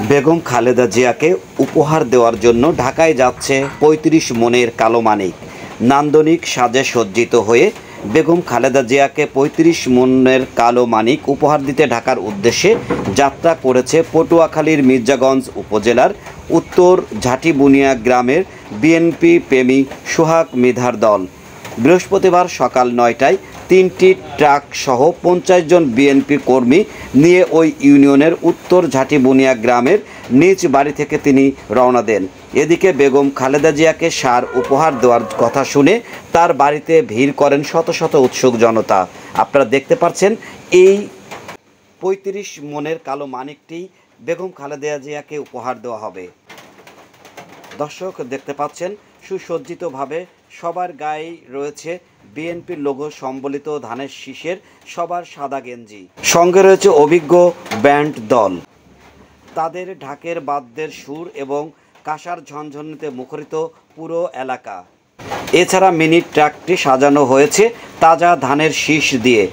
বেগম খালেদা জিয়াকে উপহার দেওয়ার জন্য ঢাকায় যাচ্ছে ৩৫ মনের কালো মানিক। নান্দনিক সাজে সজ্জিত হয়ে বেগম খালেদা জিয়াকে ৩৫ মনের কালো মানিক উপহার দিতে ঢাকার উদ্দেশ্যে যাত্রা করেছে পটুয়াখালীর মির্জাগঞ্জ উপজেলার উত্তর ঝাটিবুনিয়া গ্রামের বিএনপি প্রেমী সোহাগ মৃধার দল। বৃহস্পতিবার সকাল ৯টায় ৩টি ট্রাক সহ ৫০ জন বিএনপি কর্মী নিয়ে ওই ইউনিয়নের উত্তর ঝাটিবুনিয়া গ্রামের নিজ বাড়ি থেকে তিনি রওনা দেন। এদিকে বেগম খালেদা জিয়াকে সার উপহার দেওয়ার কথা শুনে তার বাড়িতে ভিড় করেন শত শত উৎসুক জনতা। আপনারা দেখতে পাচ্ছেন এই ৩৫ মনের কালো মানিকটি বেগম খালেদা জিয়াকে উপহার দেওয়া হবে। দর্শক দেখতে পাচ্ছেন সুসজ্জিতভাবে সবার গায়ে রয়েছে বিএনপির লোগো সম্বলিত ধানের শীষের সবার সাদা গেঞ্জি, সঙ্গে রয়েছে অভিজ্ঞ ব্যান্ড দল। তাদের ঢাকের বাদ্যের সুর এবং কাঁসার ঝনঝনিতে মুখরিত পুরো এলাকা। এছাড়া মিনি ট্রাকটি সাজানো হয়েছে তাজা ধানের শীষ দিয়ে।